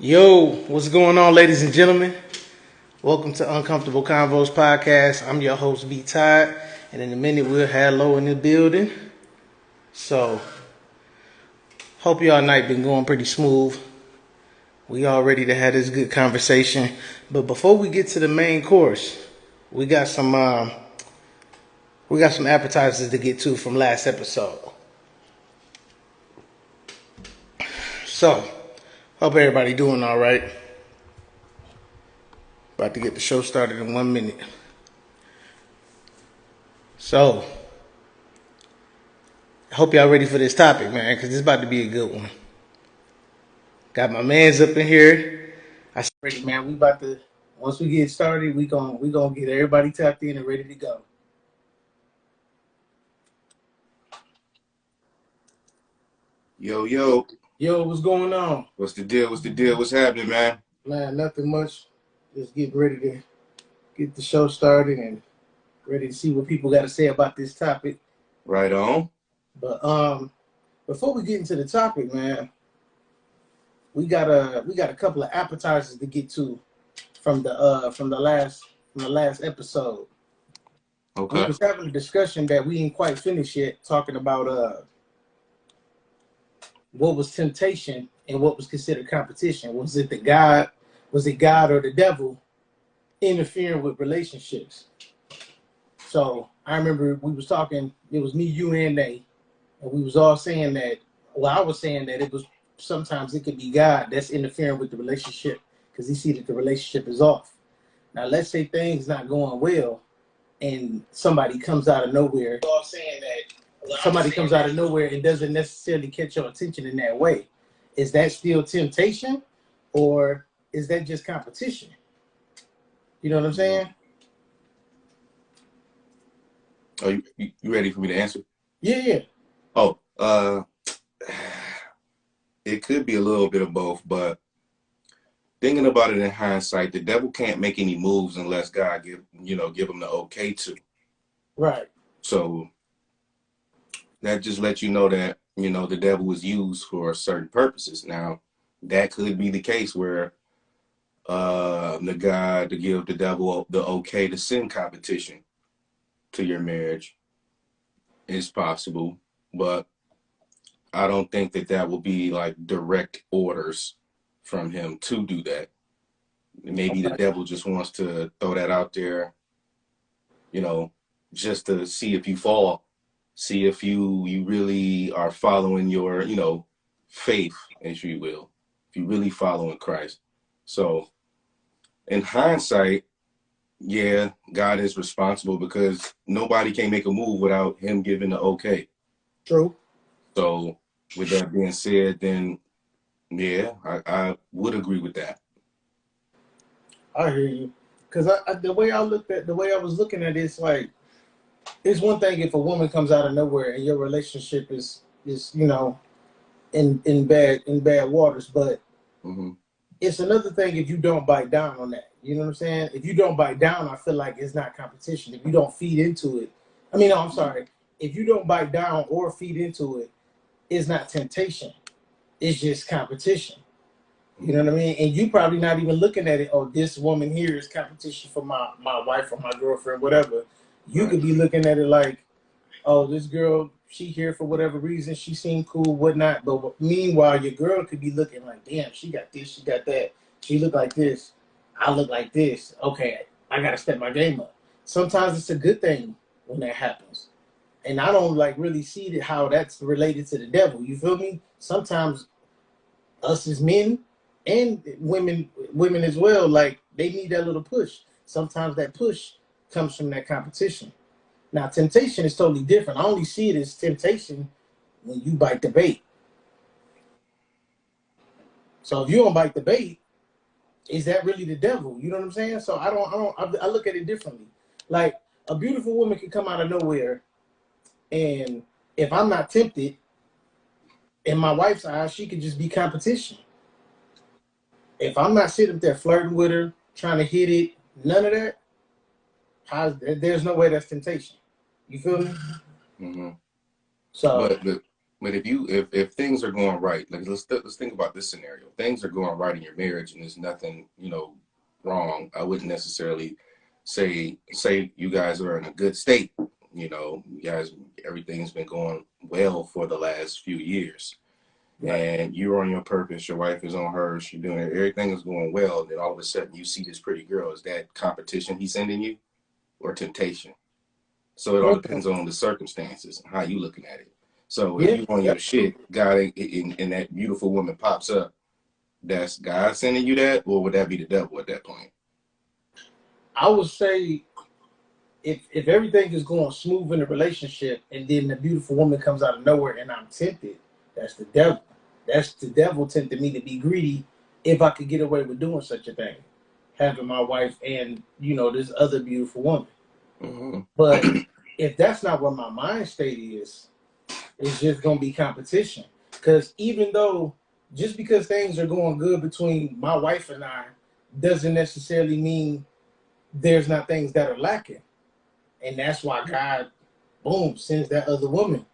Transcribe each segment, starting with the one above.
Yo, what's going on, ladies and gentlemen? Welcome to Uncomfortable Convos Podcast. I'm your host, B. Todd, and in a minute we'll have Low in the building. So, hope y'all night been going pretty smooth. We all ready to have this good conversation. But before we get to the main course, we got some appetizers to get to from last episode. So, hope everybody doing all right. About to get the show started in 1 minute. So, I hope y'all ready for this topic, man, because it's about to be a good one. Got my mans up in here. I said, ready, man. We about to once we get started, we gonna get everybody tapped in and ready to go. Yo, yo, Yo, what's going on? what's the deal? What's the deal? What's happening, man? Man, nothing much. Just getting ready to get the show started and ready to see what people got to say about this topic. Right on. But before we get into the topic, man, we got a couple of appetizers to get to from the last episode. We Okay. was having a discussion that we ain't quite finished yet, talking about what was temptation and what was considered competition. Was it God or the devil interfering with relationships? So I remember we was talking, it was me, you, and they, and we was all saying that, well, I was saying that it was sometimes it could be God that's interfering with the relationship because he see that the relationship is off. Now let's say things not going well and somebody comes out of nowhere. All saying that somebody comes out of nowhere and doesn't necessarily catch your attention in that way. Is that still temptation, or is that just competition? You know what I'm saying? Are you ready for me to answer? Yeah. Oh, it could be a little bit of both, but thinking about it in hindsight, the devil can't make any moves unless God give him the okay to. Right. So that just lets you know that, the devil was used for certain purposes. Now, that could be the case where the God to give the devil the okay to send competition to your marriage is possible, but I don't think that will be like direct orders from him to do that. Maybe the Okay. devil just wants to throw that out there, you know, just to see if you fall, see if you really are following your, faith, as you will, if you really following Christ. So in hindsight, yeah, God is responsible because nobody can make a move without him giving the okay. True. So with that being said, then yeah, I would agree with that. I hear you. Because the way I was looking at it, it's like it's one thing if a woman comes out of nowhere and your relationship is in bad waters, but Hmm. it's another thing if you don't bite down on that. You know what I'm saying? If you don't bite down, I feel like it's not competition. If you don't feed into it, I mean, no, I'm sorry. If you don't bite down or feed into it, it's not temptation. It's just competition. You know what I mean? And you probably not even looking at it. Oh, this woman here is competition for my wife or my girlfriend, whatever. You Right. could be looking at it like, oh, this girl, she here for whatever reason. She seemed cool, whatnot. But meanwhile, your girl could be looking like, damn, she got this, she got that. She look like this. I look like this. Okay, I gotta step my game up. Sometimes it's a good thing when that happens. And I don't like really see how that's related to the devil. You feel me? Sometimes us as men and women as well, like they need that little push. Sometimes that push comes from that competition. Now, temptation is totally different. I only see it as temptation when you bite the bait. So if you don't bite the bait, is that really the devil? You know what I'm saying? So I look at it differently. Like a beautiful woman can come out of nowhere, and if I'm not tempted, in my wife's eyes, she could just be competition. If I'm not sitting there flirting with her, trying to hit it, none of that, there's no way that's temptation. You feel me? Hmm. So But But if things are going right, like let's think about this scenario. Things are going right in your marriage, and there's nothing wrong. I wouldn't necessarily say you guys are in a good state. You guys, everything's been going well for the last few years, Right. and you're on your purpose. Your wife is on hers. She's doing it. Everything is going well. Then all of a sudden, you see this pretty girl. Is that competition he's sending you, or temptation? So it all depends on the circumstances and how you looking at it. So if Yeah. you on your shit, God and that beautiful woman pops up, that's God sending you that, or would that be the devil at that point? I would say if everything is going smooth in a relationship and then the beautiful woman comes out of nowhere and I'm tempted, that's the devil. That's the devil tempting me to be greedy if I could get away with doing such a thing. Having my wife and, this other beautiful woman. Mm-hmm. But if that's not where my mind state is, it's just gonna be competition. Because even though just because things are going good between my wife and I doesn't necessarily mean there's not things that are lacking. And that's why God, boom, sends that other woman.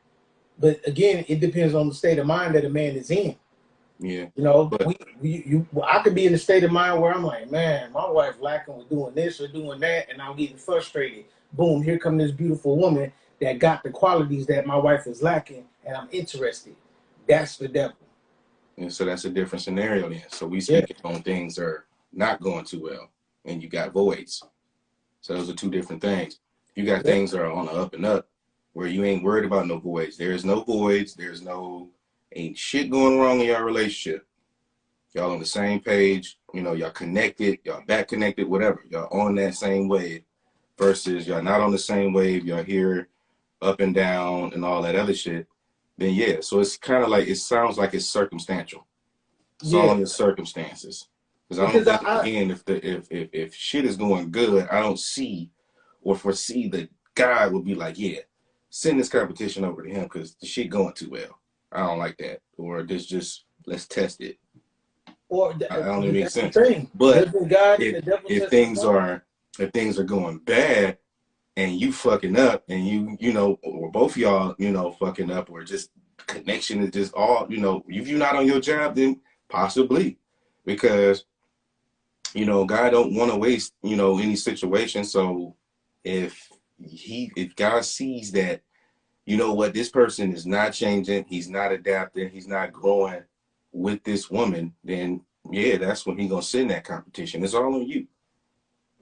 But again, it depends on the state of mind that a man is in. Yeah, but I could be in a state of mind where I'm like, man, my wife lacking with doing this or doing that, and I'm getting frustrated. Boom, here come this beautiful woman that got the qualities that my wife is lacking, and I'm interested. That's the devil. and so that's a different scenario then. So we Yeah, speaking on things that are not going too well, and you got voids. So those are two different things. You got yeah, things that are on the up and up, where you ain't worried about no voids. There's no voids. Ain't shit going wrong in your relationship. Y'all on the same page, y'all connected, y'all back connected, whatever. Y'all on that same wave versus y'all not on the same wave, y'all here up and down and all that other shit. Then yeah, so it's kind of like, it sounds like it's circumstantial. It's all yeah. on your circumstances. Because I don't Because think I again, if shit is going good, I don't see or foresee that God would be like, yeah, send this competition over to him because the shit going too well. I don't like that. Or this just let's test it. I don't even make that's the sense. thing. But Doesn't God and if the devil if test the things mind? are if things are going bad and you fucking up and or both of y'all fucking up, or just connection is just all if you're not on your job, then possibly because God don't want to waste any situation. So if God sees that what, this person is not changing, he's not adapting, he's not growing with this woman, then yeah, that's when he's gonna send that competition. It's all on you.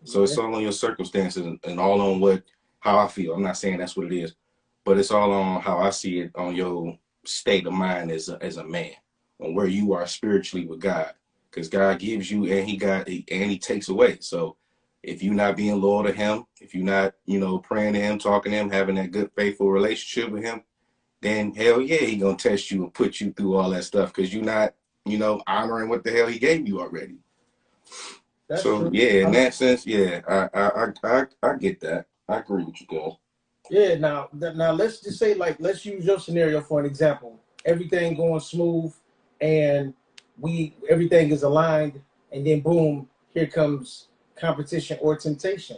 So it's Yeah, all on your circumstances and all on how I feel. I'm not saying that's what it is, but it's all on how I see it, on your state of mind as a man, on where you are spiritually with God. Because God gives you and he takes away. So if you're not being loyal to him, if you're not, praying to him, talking to him, having that good, faithful relationship with him, then hell yeah, he gonna test you and put you through all that stuff because you're not, honoring what the hell he gave you already. that's So true. yeah, I in mean, that sense, yeah, I get that. I agree with you guys. yeah. Now let's just say, like, let's use your scenario for an example. Everything going smooth, and everything is aligned, and then boom, here comes competition or temptation.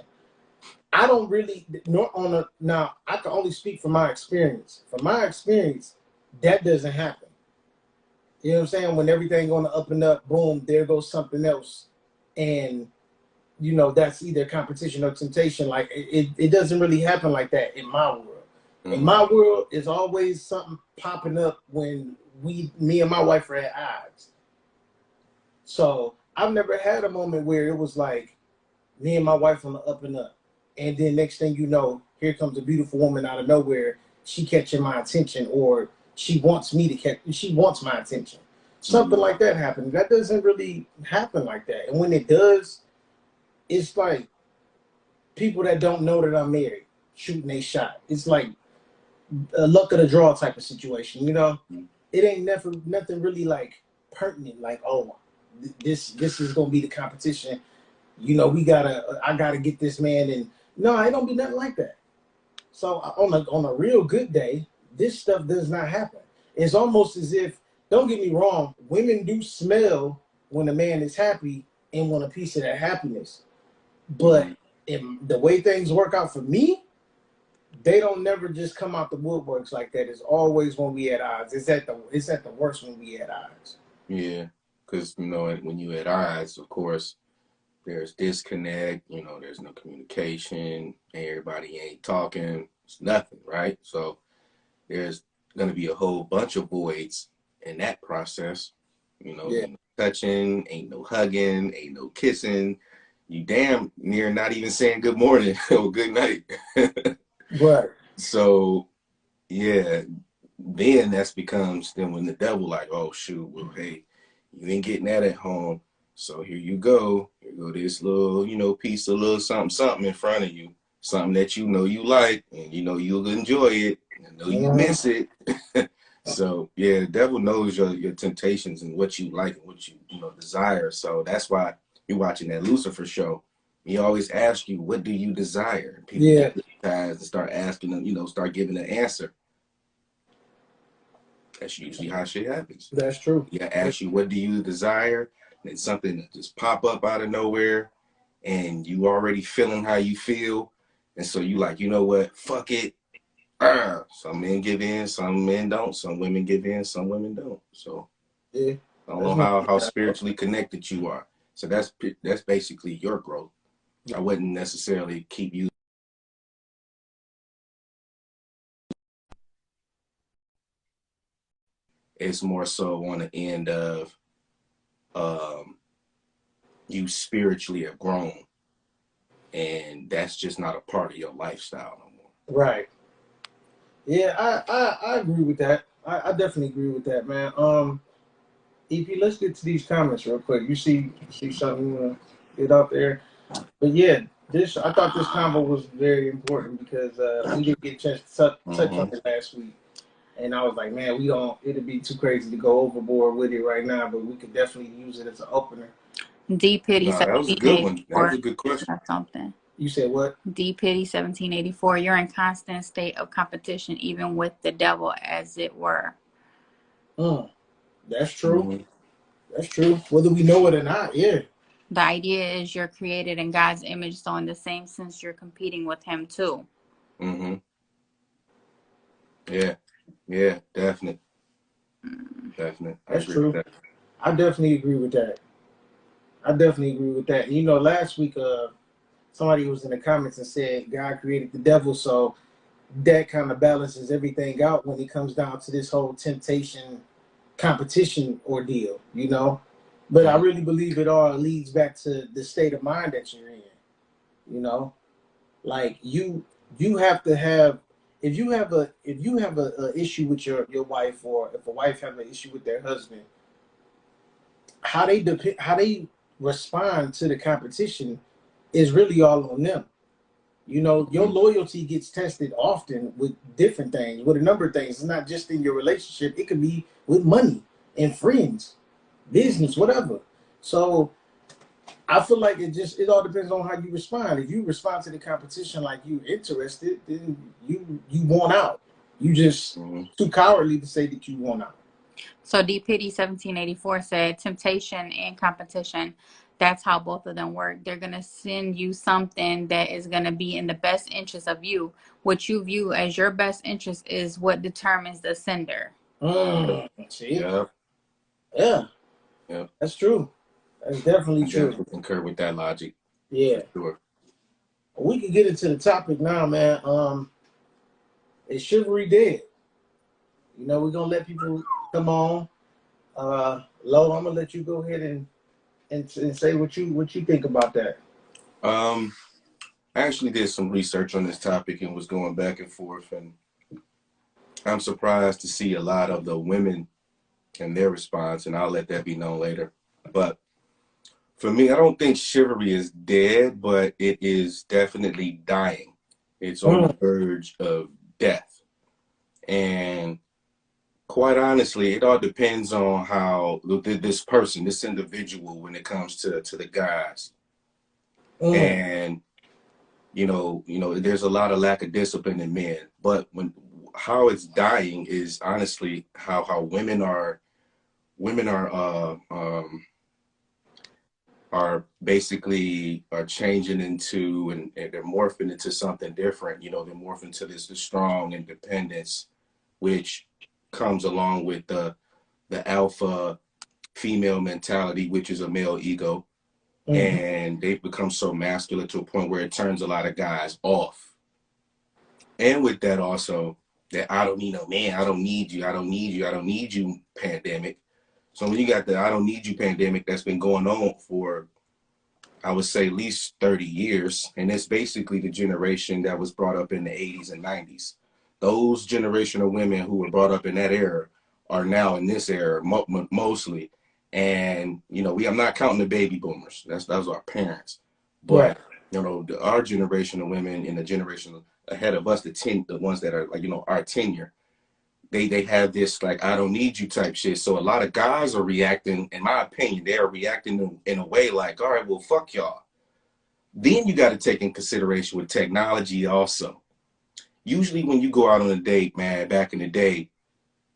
I don't really nor on a now. I can only speak from my experience. From my experience, that doesn't happen. You know what I'm saying? When everything going up and up, boom, there goes something else, and that's either competition or temptation. Like it doesn't really happen like that in my world. In Mm-hmm. my world, it's always something popping up when me and my wife are at odds. So I've never had a moment where it was like me and my wife on the up and up, and then next thing you know, here comes a beautiful woman out of nowhere. She catching my attention, or she wants me to catch. She wants my attention. Something Mm-hmm. like that happened. That doesn't really happen like that, and when it does, it's like people that don't know that I'm married shooting a shot. It's like a luck of the draw type of situation. It ain't never nothing really like pertinent. Like, oh, this is gonna be the competition. I gotta get this man, and no, it don't be nothing like that. So on a real good day, this stuff does not happen. It's almost as if, don't get me wrong, women do smell when a man is happy and want a piece of that happiness. Mm-hmm. But in the way things work out for me, they don't never just come out the woodworks like that. It's always when we at odds. It's at the worst when we at odds. Yeah, because you know when you at odds, of course, there's disconnect. You know, there's no communication. Everybody ain't talking. It's nothing, right? So there's gonna be a whole bunch of voids in that process. You know, Yeah. ain't no touching, ain't no hugging, ain't no kissing. You damn near not even saying good morning or good night. Right. So yeah, then that's becomes then when the devil like, oh shoot, well hey, you ain't getting that at home. So here you go. Here go this little, you know, piece of little something, something in front of you. Something that you know you like and you know you'll enjoy it. And know you Mm-hmm. miss it. So yeah, the devil knows your temptations and what you like and what you know desire. So that's why you're watching that Lucifer show. He always asks you, what do you desire? And people Yeah. get hypnotized and start asking them, you know, start giving an answer. That's usually how shit happens. That's true. Yeah, ask you what do you desire, and then something that just pop up out of nowhere, and you already feeling how you feel, and so you like, you know what, fuck it. Some men give in, some men don't. Some women give in, some women don't. So Yeah. I don't That's know one. how spiritually connected you are. So that's basically your growth. I wouldn't necessarily keep you. It's more so on the end of um, you spiritually have grown, and that's just not a part of your lifestyle no more. Right. Yeah, I agree with that. I definitely agree with that, man. EP, let's get to these comments real quick. You see something you wanna get out there? But yeah, this I thought this convo was very important because we didn't get a chance to touch on Mm-hmm. it last week. And I was like, man, we don't. It'd be too crazy to go overboard with it right now, but we could definitely use it as an opener. D Pity No, that was a good one. That was 1784 a good question. or something. You said what? D Pity 1784. You're in constant state of competition, even with the devil, as it were. Mm, that's true. Mm-hmm. That's true. Whether we know it or not, yeah. The idea is you're created in God's image, so in the same sense, you're competing with Him too. Mm-hmm. Yeah. Yeah. Definitely. Definitely. I That's agree with true. that. I definitely agree with that. I definitely agree with that. You know, last week, somebody was in the comments and said God created the devil, so that kind of balances everything out when it comes down to this whole temptation competition ordeal, you know. But I Mm-hmm. really believe it all leads back to the state of mind that you're in, you know. Like you have to have if you have a issue with your wife, or if a wife have an issue with their husband, how they respond to the competition is really all on them. You know, your loyalty gets tested often with different things, with a number of things. It's not just in your relationship, it could be with money and friends, business, whatever. So I feel like it all depends on how you respond. If you respond to the competition like you interested, then you want out. You just Mm-hmm. too cowardly to say that you want out. So D Pity 1784 said, temptation and competition. That's how both of them work. They're gonna send you something that is gonna be in the best interest of you. What you view as your best interest is what determines the sender. See, Yeah. yeah, Yeah. that's true. That's definitely I true. definitely concur with that logic Yeah. for sure. We can get into the topic now, man. Is Chivalry dead? You know, we're gonna let people come on. Lo, I'm gonna let you go ahead and say what you think about that. Um, I actually did some research on this topic and was going back and forth, and I'm surprised to see a lot of the women and their response, and I'll let that be known later. But for me, I don't think chivalry is dead, but it is definitely dying. It's on the Mm, verge of death. And quite honestly, it all depends on how this person, this individual, when it comes to the guys. mm, And there's a lot of lack of discipline in men. But when how it's dying is honestly how women are basically are changing into and they're morphing into something different. You know, they're morphing to this strong independence, which comes along with the alpha female mentality, which is a male ego. Mm-hmm. And they've become so masculine to a point where it turns a lot of guys off. And with that also, that I don't need no man, I don't need you, I don't need you, I don't need you pandemic. So when you got the I don't need you pandemic that's been going on for, I would say, at least 30 years, and it's basically the generation that was brought up in the 80s and 90s. Those generation of women who were brought up in that era are now in this era mostly. And, you know, I'm not counting the baby boomers. Those are our parents. Right. But, you know, our generation of women and the generation ahead of us, the ones that are like, you know, our tenure, they have this like I don't need you type shit. So a lot of guys are reacting, in my opinion, they are reacting in a way like, all right, well, fuck y'all. Then you got to take in consideration with technology also. Usually when you go out on a date, man, back in the day,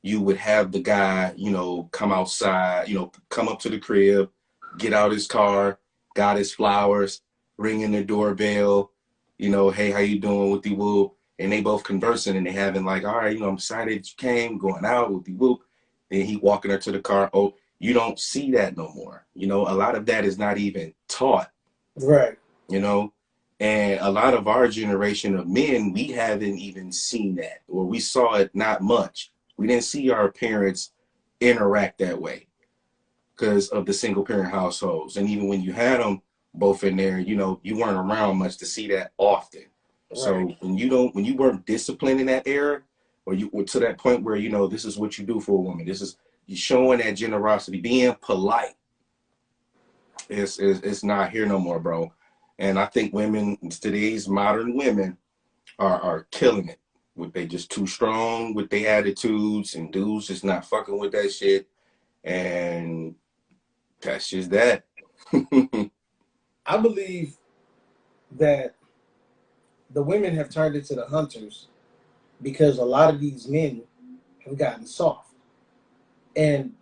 you would have the guy, you know, come outside, you know, come up to the crib, get out his car, got his flowers, ring in the doorbell, you know, hey, how you doing with the whoop? And they both conversing and they having like, all right, you know, I'm excited you came, going out with the whoop. Then he walking her to the car. Oh, you don't see that no more. You know, a lot of that is not even taught. Right. You know, and a lot of our generation of men, we haven't even seen that, or we saw it not much. We didn't see our parents interact that way because of the single parent households. And even when you had them both in there, you know, you weren't around much to see that often. Right. So when you weren't disciplined in that era, or you were to that point where, you know, this is what you do for a woman. This is you showing that generosity, being polite. It's not here no more, bro. And I think women, today's modern women, are killing it. They just too strong with their attitudes, and dudes just not fucking with that shit. And that's just that. I believe that the women have turned into the hunters because a lot of these men have gotten soft. And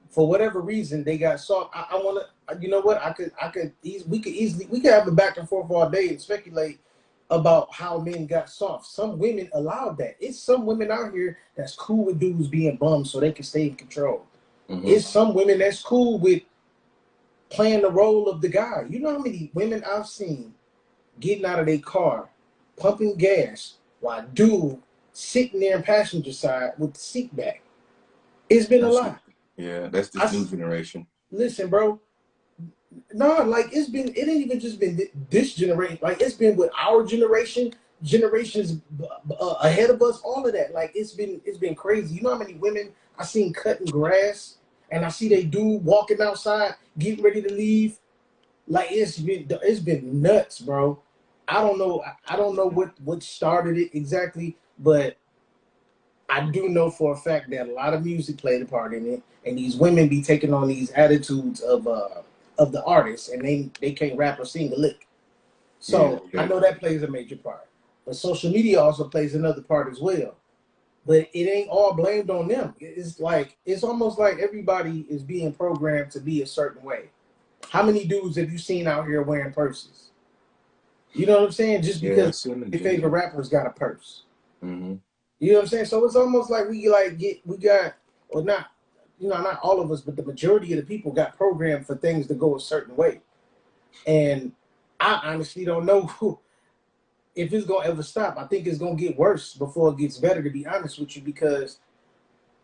for whatever reason they got soft. I want to, you know what? We could have a back and forth all day and speculate about how men got soft. Some women allowed that. It's some women out here that's cool with dudes being bums so they can stay in control. Mm-hmm. It's some women that's cool with playing the role of the guy. You know how many women I've seen getting out of their car, pumping gas, while dude sitting there in passenger side with the seat back. It's been a lot. Yeah, that's this new generation. Listen, bro. No, like it ain't even just been this generation. Like it's been with our generation, generations ahead of us. All of that, like it's been crazy. You know how many women I seen cutting grass, and I see they dude walking outside, getting ready to leave. Like it's been nuts, bro. I don't know what started it exactly, but I do know for a fact that a lot of music played a part in it, and these women be taking on these attitudes of the artists, and they can't rap or sing a lick. So yeah. I know that plays a major part, but social media also plays another part as well. But it ain't all blamed on them. It's almost like everybody is being programmed to be a certain way. How many dudes have you seen out here wearing purses? You know what I'm saying? Just because your favorite rapper's got a purse. Mm-hmm. You know what I'm saying? So it's almost like not all of us, but the majority of the people got programmed for things to go a certain way. And I honestly don't know if it's going to ever stop. I think it's going to get worse before it gets better, to be honest with you, because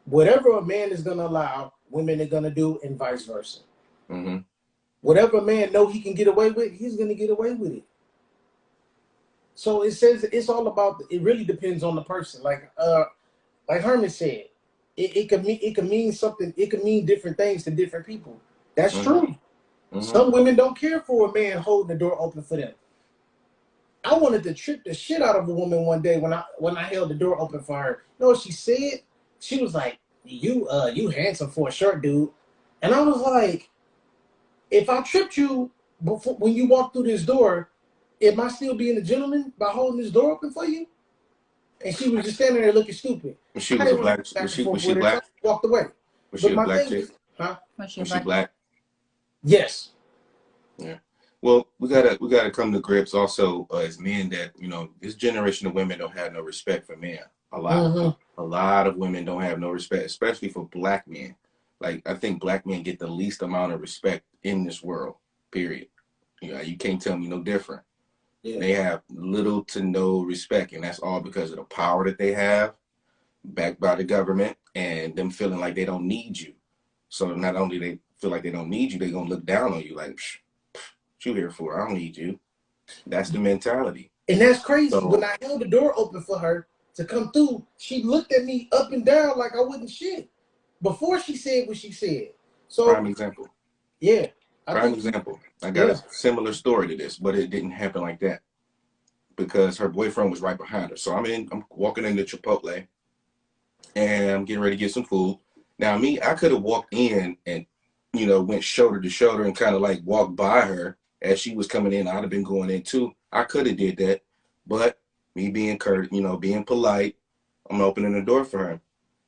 whatever a man is going to allow, women are going to do, and vice versa. Mm-hmm. Whatever a man know he can get away with, he's going to get away with it. So it says it's all about. It really depends on the person. Like Herman said, it can mean something. It can mean different things to different people. That's mm-hmm. true. Mm-hmm. Some women don't care for a man holding the door open for them. I wanted to trick the shit out of a woman one day when I held the door open for her. You know what she said? She was like, "You handsome for a short dude," and I was like, "If I tripped you before when you walked through this door, am I still being a gentleman by holding this door open for you?" And she was just standing there looking stupid. She was a black. Was she black? So walked away. Was she a black chick? Huh? Was she black? Yes. Yeah. Well, we gotta come to grips also as men that, you know, this generation of women don't have no respect for men. A lot. Mm-hmm. A lot of women don't have no respect, especially for black men. Like I think black men get the least amount of respect in this world. Period. You know, you can't tell me no different. Yeah. They have little to no respect, and that's all because of the power that they have, backed by the government, and them feeling like they don't need you. So not only they feel like they don't need you, they gonna look down on you like, what you here for? I don't need you. That's the mentality. And that's crazy. When So I held the door open for her to come through, she looked at me up and down like I wasn't shit before she said what she said. So prime example. yeah, I Prime think example. I got yeah. a similar story to this, but it didn't happen like that because her boyfriend was right behind her. So I'm walking into Chipotle and I'm getting ready to get some food. Now me, I could have walked in and, you know, went shoulder to shoulder and kind of like walked by her as she was coming in. I'd have been going in too. I could have did that, but me being curt, you know, being polite, I'm opening the door for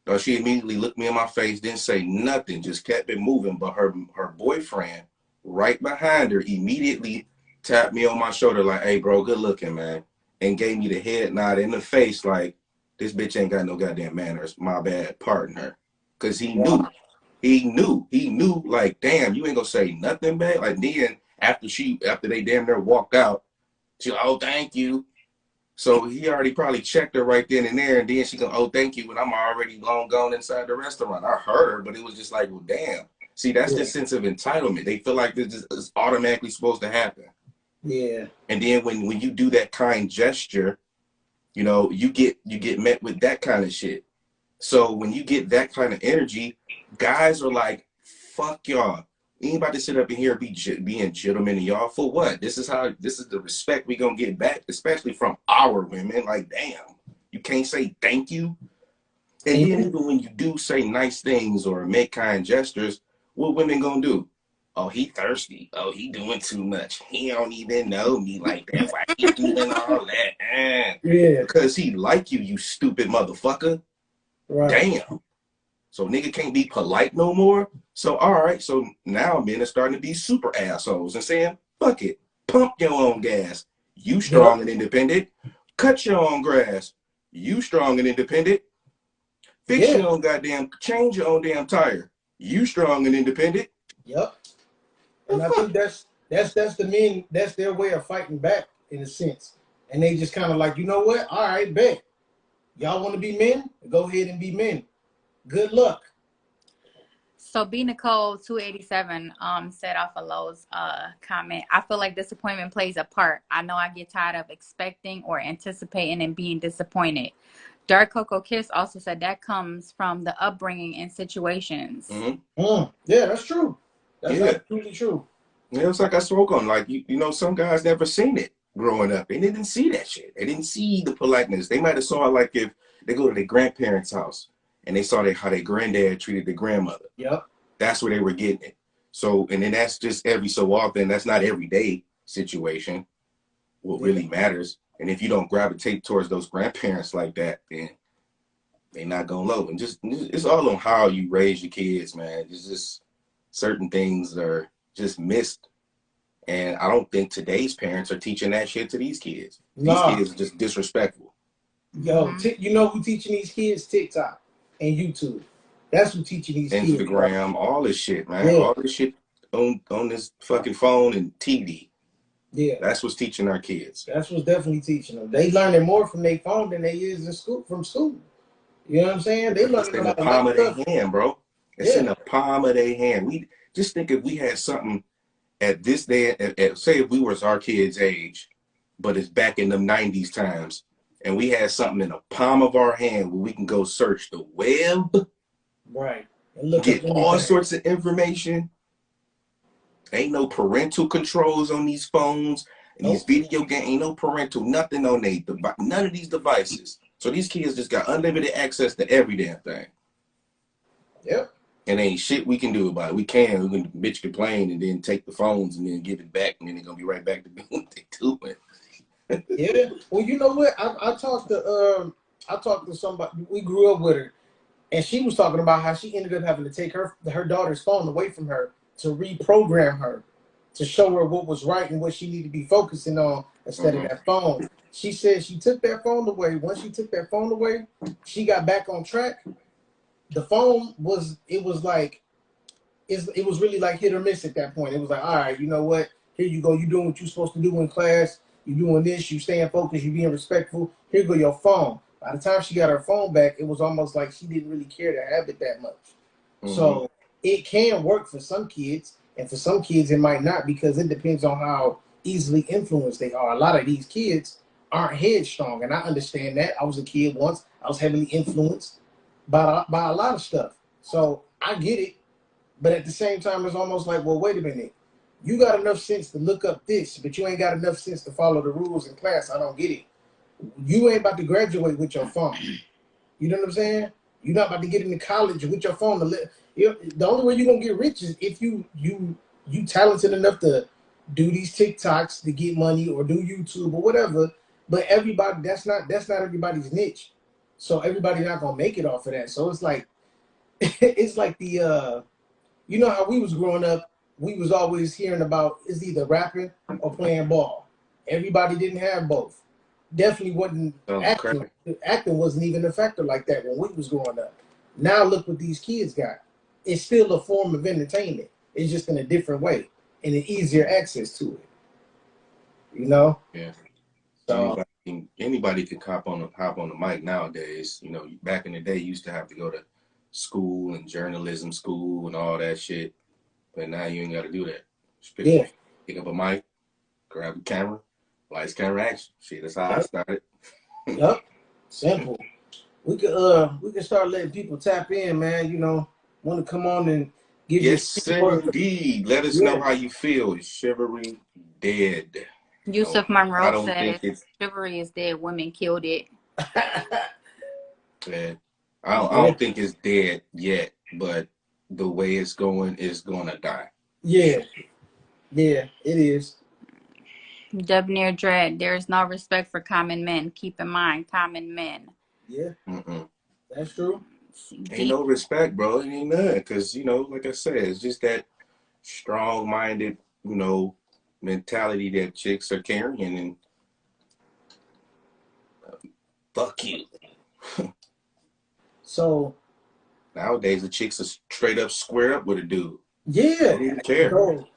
her. She immediately looked me in my face, didn't say nothing, just kept it moving. But her boyfriend, right behind her, immediately tapped me on my shoulder like, "Hey, bro, good looking, man," and gave me the head nod in the face like, "This bitch ain't got no goddamn manners. My bad, pardon her," because Wow. he knew. Like, damn, you ain't gonna say nothing back. Like then after they damn near walked out, she like, "Oh, thank you." So he already probably checked her right then and there, and then she go, "Oh, thank you," and I'm already long gone inside the restaurant. I heard her, but it was just like, well, damn. See, that's the Yeah. sense of entitlement. They feel like this is automatically supposed to happen. Yeah. And then when you do that kind gesture, you know, you get met with that kind of shit. So when you get that kind of energy, guys are like, "Fuck y'all. We ain't about to sit up in here being gentlemen to y'all for what? This is the respect we gonna get back, especially from our women. Like, damn, you can't say thank you. And And then even when you do say nice things or make kind gestures, what women gonna do? Oh, he thirsty. Oh, he doing too much. He don't even know me like that. Why he doing all that? yeah, Because he like you stupid motherfucker. right. Damn. So nigga can't be polite no more. So all right, so now men are starting to be super assholes and saying, fuck it, pump your own gas. You Yep. strong and independent. Cut your own grass. You strong and independent. Fix Yeah. your own goddamn, change your own damn tire. You strong and independent. Yep. The And I fuck? think that's the men, that's their way of fighting back in a sense. And they just kind of like, you know what? All right, bet. Y'all want to be men? Go ahead and be men. Good luck. So B Nicole 287 said off of Lowe's comment, I feel like disappointment plays a part. I know I get tired of expecting or anticipating and being disappointed. Dark Cocoa Kiss also said that comes from the upbringing and situations. Mm-hmm. Yeah, that's true. That's Yeah. absolutely true. Yeah, it's like I spoke on. Like you know, some guys never seen it growing up. They didn't see that shit. They didn't see the politeness. They might have saw it like if they go to their grandparents' house and they saw how their granddad treated their grandmother. Yep. That's where they were getting it. So, and then that's just every so often. That's not everyday situation. What Yeah. really matters. And if you don't gravitate towards those grandparents like that, then they're not gonna love. And just it's all on how you raise your kids, man. It's just certain things are just missed. And I don't think today's parents are teaching that shit to these kids. These Nah. kids are just disrespectful. Yo, you know who teaching these kids? TikTok and YouTube. That's who teaching these kids. Right? Instagram, all this shit, man. Yeah. All this shit on this fucking phone and TV. Yeah. That's what's teaching our kids. That's what's definitely teaching them. They learning more from their phone than they is in school from school. You know what I'm saying? They It's learning a in the lot of life palm of their stuff. hand, bro. It's in Yeah. the palm of their hand. We just think if we had something at this day, say if we was our kids' age, but it's back in the 90s times, and we had something in the palm of our hand where we can go search the web, Right. And look up get all anything. sorts of information. Ain't no parental controls on these phones. And these Nope. video games, ain't no parental, nothing on none of these devices. So these kids just got unlimited access to every damn thing. Yep. And ain't shit we can do about it. We can bitch complain and then take the phones and then give it back and then they're gonna be right back to doing what they doing. Yeah. Well, you know what? I talked to somebody. We grew up with her, and she was talking about how she ended up having to take her daughter's phone away from her to reprogram her to show her what was right and what she needed to be focusing on instead of that phone. She said she took that phone away. Once she took that phone away, she got back on track. The phone was, it was really like hit or miss at that point. It was like, all right, you know what? Here you go. You doing what you're supposed to do in class. You doing this. You staying focused. You being respectful. Here go your phone. By the time she got her phone back, it was almost like she didn't really care to have it that much. So it can work for some kids, and for some kids it might not, because it depends on how easily influenced they are. A lot of these kids aren't headstrong, and I understand that. I was a kid once. I was heavily influenced by a lot of stuff. So I get it. But at the same time, it's almost like, well, wait a minute. You got enough sense to look up this, but you ain't got enough sense to follow the rules in class. I don't get it. You ain't about to graduate with your phone. You know what I'm saying? You're not about to get into college with your phone. The only way you're going to get rich is if you talented enough to do these TikToks to get money, or do YouTube or whatever. But everybody, that's not everybody's niche. So everybody not going to make it off of that. So it's like, it's like the, you know how we was growing up, we was always hearing about it's either rapping or playing ball. Everybody didn't have both. Definitely wasn't acting. Acting wasn't even a factor like that when we was growing up. Now look what these kids got. It's still a form of entertainment. It's just in a different way and an easier access to it. You know? Yeah. So Anybody can hop on the mic nowadays. You know, back in the day, you used to have to go to school and journalism school and all that shit. But now you ain't got to do that. Just pick up a mic, grab a camera, lights, camera, action. Shit, that's how I started. Yep. Simple. We could start letting people tap in, man. You know, want to come on and give yes, sir, indeed. Let us know how you feel. Chivalry Dead. Yusuf Monroe said chivalry is dead. Women killed it. Yeah. I don't think it's dead yet, but the way it's going is gonna die. Yeah, it is. Debnir Dread, there is no respect for common men. Keep in mind, common men. Yeah, that's true. Ain't no respect, bro. It ain't none, because, you know, like I said, it's just that strong-minded, you know, mentality that chicks are carrying, and fuck you. So nowadays the chicks are straight up square up with a dude. Yeah, they don't even care. Bro,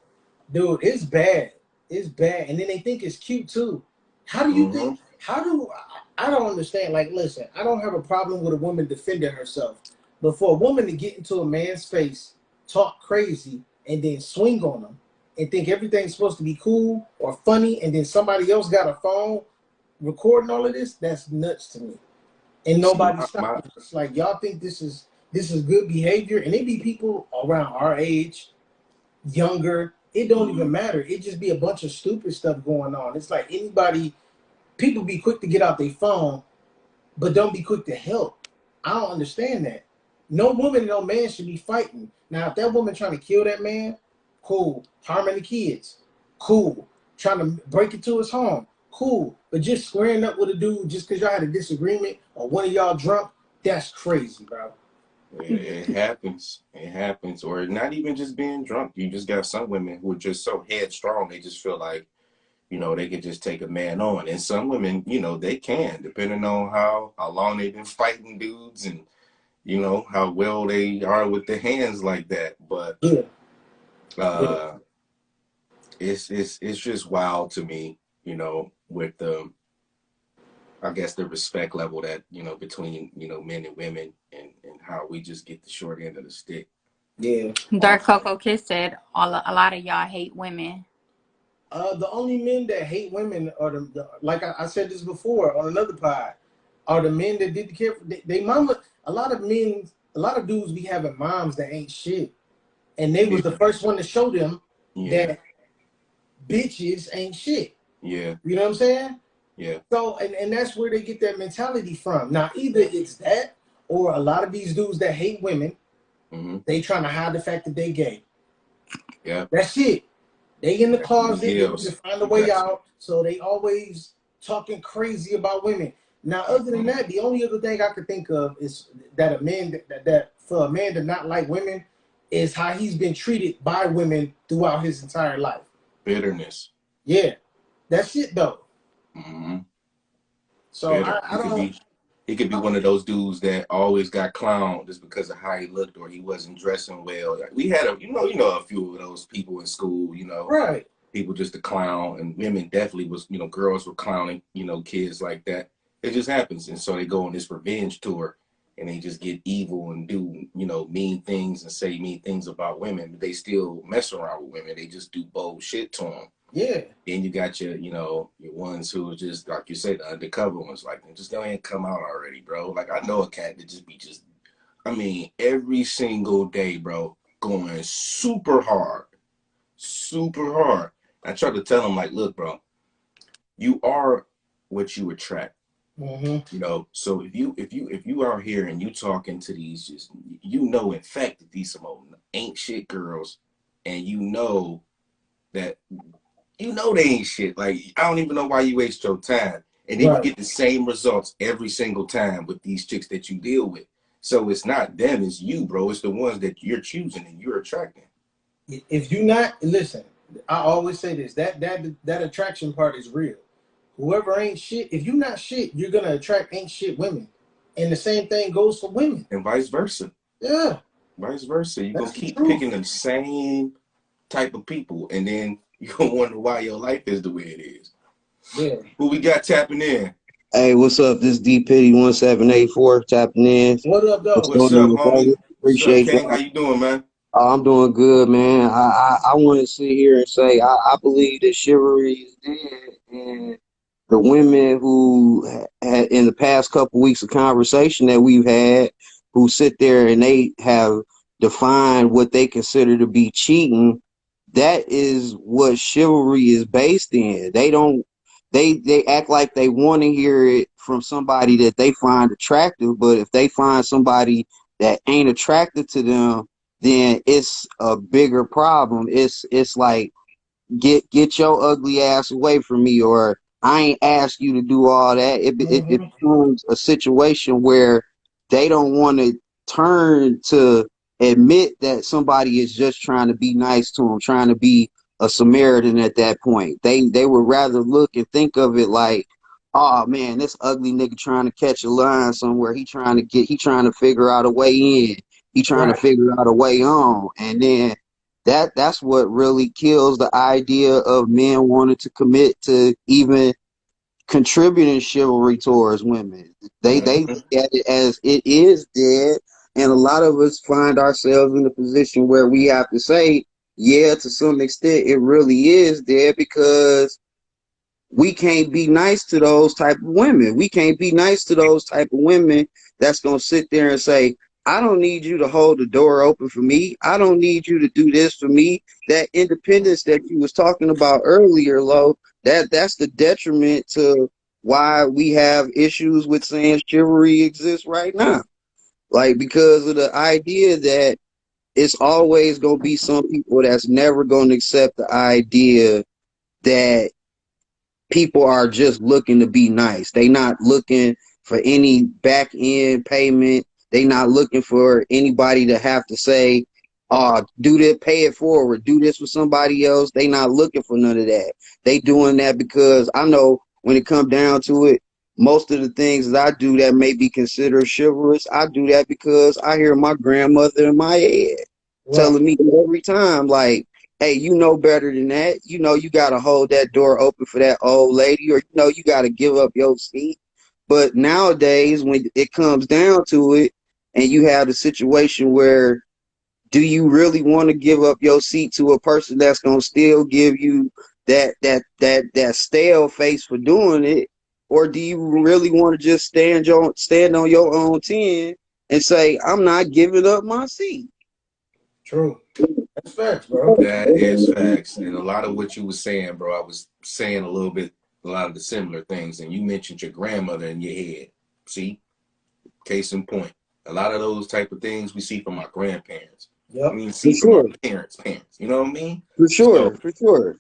dude, it's bad. It's bad, and then they think it's cute too. How do you think? I don't understand. Like, listen, I don't have a problem with a woman defending herself, but for a woman to get into a man's face, talk crazy, and then swing on him, and think everything's supposed to be cool or funny, and then somebody else got a phone recording all of this, that's nuts to me. And nobody stopping us. Like, y'all think this is good behavior, and it be people around our age, younger. It don't even matter. It just be a bunch of stupid stuff going on. It's like people be quick to get out their phone, but don't be quick to help. I don't understand that. No woman and no man should be fighting. Now, if that woman trying to kill that man, cool. Harming the kids, cool. Trying to break into his home, cool. But just squaring up with a dude just because y'all had a disagreement or one of y'all drunk, that's crazy, bro. It happens. It happens. Or not even just being drunk. You just got some women who are just so headstrong, they just feel like, you know, they could just take a man on. And some women, you know, they can, depending on how long they've been fighting dudes and, you know, how well they are with their hands like that. But it's just wild to me, you know, with the, I guess, the respect level that, you know, between, you know, men and women, and how we just get the short end of the stick. Yeah. Dark Coco Kiss said a lot of y'all hate women. The only men that hate women are the like I said this before on another pod, are the men that didn't care for they mama. A lot of dudes be having moms that ain't shit, and they was the first one to show them that bitches ain't shit. Yeah. You know what I'm saying? Yeah. So and that's where they get their mentality from. Now either it's that, or a lot of these dudes that hate women, they trying to hide the fact that they gay. Yeah. That's it. They in the closet, they need to find a way out, so they always talking crazy about women. Now, other than that, the only other thing I could think of is that a man that for a man to not like women is how he's been treated by women throughout his entire life. Bitterness. Yeah, that's it though. Mm-hmm. So Bitter. I don't. He could be one of those dudes that always got clowned just because of how he looked or he wasn't dressing well. Like, we had a few of those people in school, Right. people just to clown, and women definitely was, girls were clowning, kids like that. It just happens. And so they go on this revenge tour and they just get evil and do, mean things and say mean things about women, but they still mess around with women. They just do bold shit to them. Yeah. Then you got your ones who are just, like you say, the undercover ones, like, just go ahead and come out already, bro. Like, I know a cat that I mean, every single day, bro, going super hard, super hard. I try to tell him, like, look, bro, you are what you attract. Mm-hmm. So if you are here and you talking to these, just, in fact, that these some old ain't shit girls, and that they ain't shit. Like, I don't even know why you waste your time. And then you Right. get the same results every single time with these chicks that you deal with. So it's not them, it's you, bro. It's the ones that you're choosing and you're attracting. If you not listen, I always say this: that attraction part is real. Whoever ain't shit, if you not shit, you're gonna attract ain't shit women, and the same thing goes for women. And vice versa. Yeah. Vice versa. You're going That's to the keep truth. picking the same type of people. And then you're going to wonder why your life is the way it is. Yeah. Who we got tapping in? Hey, what's up? This D Pity 1784 tapping in. What up, What's though? What's going up, on, brother? homie? What's up, Appreciate King? How y'all. you doing, man? I'm doing good, man. I want to sit here and say I believe that chivalry is dead, and the women who had in the past couple weeks of conversation that we've had, who sit there and they have defined what they consider to be cheating, that is what chivalry is based in. They don't they act like they want to hear it from somebody that they find attractive, but if they find somebody that ain't attracted to them, then it's a bigger problem. It's like get your ugly ass away from me, or I ain't asked you to do all that. It Mm-hmm. becomes a situation where they don't want to turn to admit that somebody is just trying to be nice to them, trying to be a Samaritan at that point. They would rather look and think of it like, oh man, this ugly nigga trying to catch a line somewhere. He trying to figure out a way in. He trying to Right. figure out a way on. And then that's what really kills the idea of men wanting to commit to even contributing chivalry towards women. They Mm-hmm. look at it as it is dead, and a lot of us find ourselves in a position where we have to say, yeah, to some extent it really is dead, because we can't be nice to those type of women. We can't be nice to those type of women that's going to sit there and say, I don't need you to hold the door open for me. I don't need you to do this for me. That independence that you was talking about earlier, Lo, that's the detriment to why we have issues with saying chivalry exists right now. Like, because of the idea that it's always going to be some people that's never going to accept the idea that people are just looking to be nice. They not looking for any back end payment. They not looking for anybody to have to say, do this, pay it forward, do this for somebody else. They not looking for none of that. They doing that because I know when it come down to it, most of the things that I do that may be considered chivalrous, I do that because I hear my grandmother in my head Right. telling me every time, like, hey, you know better than that. You know you got to hold that door open for that old lady, or you got to give up your seat. But nowadays, when it comes down to it, and you have the situation where, do you really want to give up your seat to a person that's gonna still give you that stale face for doing it, or do you really want to just stand on your own 10 and say, I'm not giving up my seat? True. That's facts, bro. That is facts. And a lot of what you were saying, bro, I was saying a lot of the similar things. And you mentioned your grandmother in your head. See? Case in point. A lot of those type of things we see from our grandparents. I Yep. mean, For see from our sure, parents. You know what I mean? for So, sure, for sure.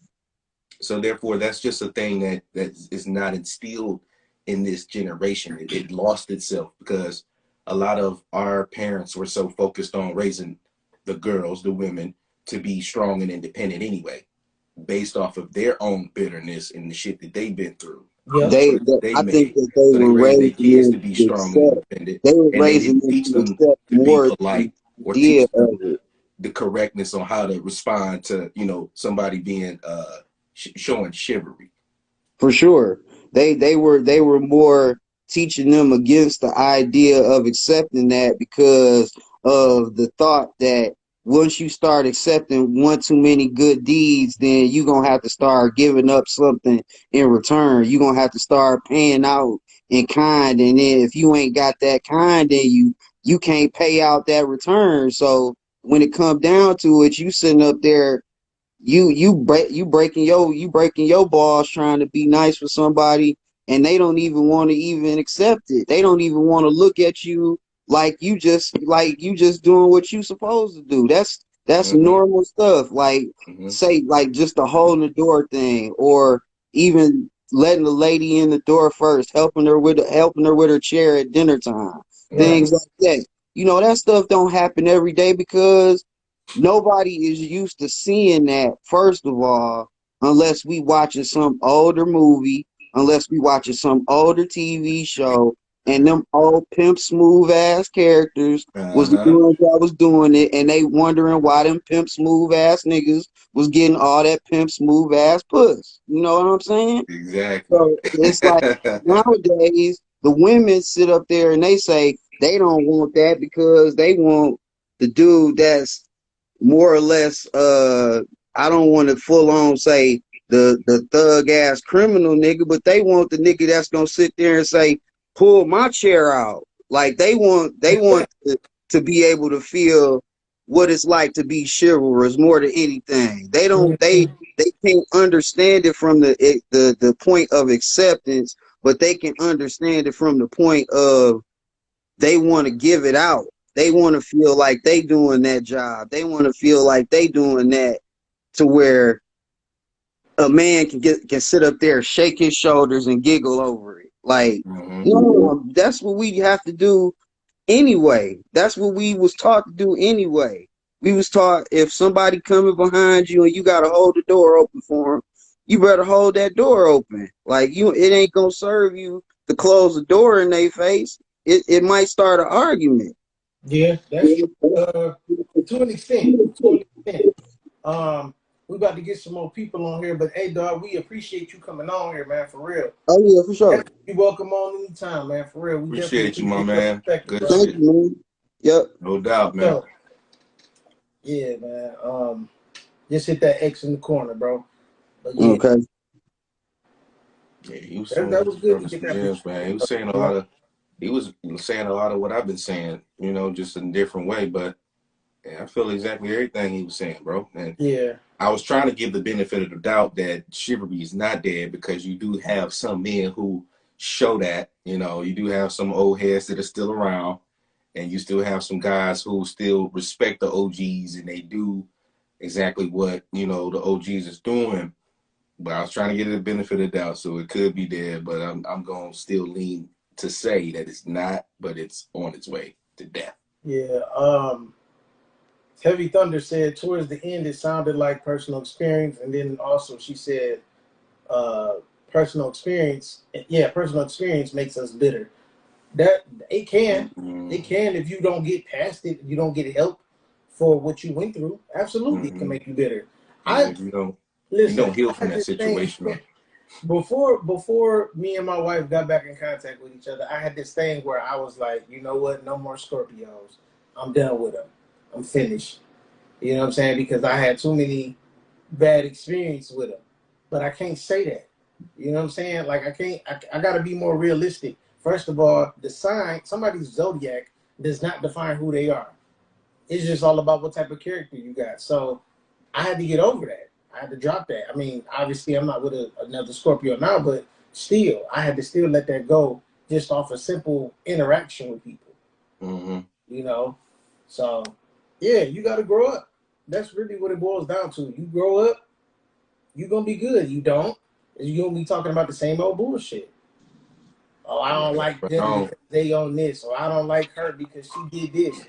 so therefore, that's just a thing that is not instilled in this generation. It lost itself because a lot of our parents were so focused on raising the girls, the women, to be strong and independent anyway. based off of their own bitterness and the shit that they've been through, Yep. the choices they I think made. that they So they were raised their raising kids them to be to strong and accept. independent, They were and they raising didn't them teach to them accept to be more than polite the or idea teach of them it. the correctness on how to respond to, somebody being showing chivalry. For sure. They were more teaching them against the idea of accepting that because of the thought that once you start accepting one too many good deeds, then you're gonna have to start giving up something in return. You're gonna have to start paying out in kind. And then if you ain't got that kind, then you can't pay out that return. So when it come down to it, you sitting up there you breaking your balls trying to be nice for somebody, and they don't even want to even accept it. They don't even want to look at you like you just doing what you supposed to do. That's Mm-hmm. normal stuff. Like Mm-hmm. say like just the holding the door thing, or even letting the lady in the door first, helping her with her chair at dinner time, Right. Mm-hmm. things like that. That stuff don't happen every day because nobody is used to seeing that, first of all, unless we watching some older movie, unless we watching some older TV show, and them old pimp smooth ass characters was the Uh-huh. ones that was doing it, and they wondering why them pimp smooth ass niggas was getting all that pimp smooth ass puss. You know what I'm saying? Exactly. So it's like nowadays the women sit up there and they say they don't want that because they want the dude that's more or less I don't want to full on say the thug ass criminal nigga, but they want the nigga that's gonna sit there and say, pull my chair out. Like they want to be able to feel what it's like to be chivalrous more than anything. They don't Mhm. they can't understand it from the point of acceptance, but they can understand it from the point of they want to give it out. They want to feel like they doing that job. They want to feel like they doing that to where a man can sit up there, shake his shoulders, and giggle over it. Like, Mm-hmm. no, that's what we have to do anyway. That's what we was taught to do anyway. We was taught if somebody coming behind you and you gotta hold the door open for them, you better hold that door open. Like it ain't gonna serve you to close the door in their face. It might start an argument. Yeah, that's true. Uh, to an extent. To an extent. Um, we about to get some more people on here, but hey, dog, we appreciate you coming on here, man. For real. Oh yeah, for sure. You welcome on anytime, man. For real, we definitely Appreciate you, my appreciate your man. perspective, Good bro. Thank shit. you, man. Yep. No doubt, man. So, yeah, man. Just hit that X in the corner, bro. But yeah, Okay. Yeah, he was that saying was good to dropping get some that gems, man. perspective, He was saying a lot of what I've been saying, just in a different way. But yeah, I feel exactly everything he was saying, bro. And Yeah, I was trying to give the benefit of the doubt that chivalry is not dead because you do have some men who show that. You do have some old heads that are still around, and you still have some guys who still respect the OGs and they do exactly what the OGs is doing. But I was trying to get the benefit of the doubt, so it could be dead. But I'm going to still lean to say that it's not, but it's on its way to death. yeah. Heavy Thunder said towards the end it sounded like personal experience, and then also she said, uh, personal experience. Yeah, personal experience makes us bitter. That it Mm-hmm. can if you don't get past it, you don't get help for what you went through. Absolutely, it can Mm-hmm. make you bitter. Yeah, I if you don't listen. heal I from had that this thing situation. before me and my wife got back in contact with each other. I had this thing where I was like, you know what? No more Scorpios. I'm done with them. I'm finished. You know what I'm saying? Because I had too many bad experience with them. But I can't say that. You know what I'm saying? Like I can't. I got to be more realistic. First of all, the sign, somebody's zodiac, does not define who they are. It's just all about what type of character you got. So I had to get over that. I had to drop that. I mean, obviously, I'm not with another Scorpio now, but still, I had to still let that go just off a simple interaction with people. Mm-hmm. You know, so yeah, you got to grow up. That's really what it boils down to. You grow up, you're gonna be good. You don't, you're gonna be talking about the same old bullshit. Oh, I don't Yeah, like but them because they on this, or I don't like her because she did this.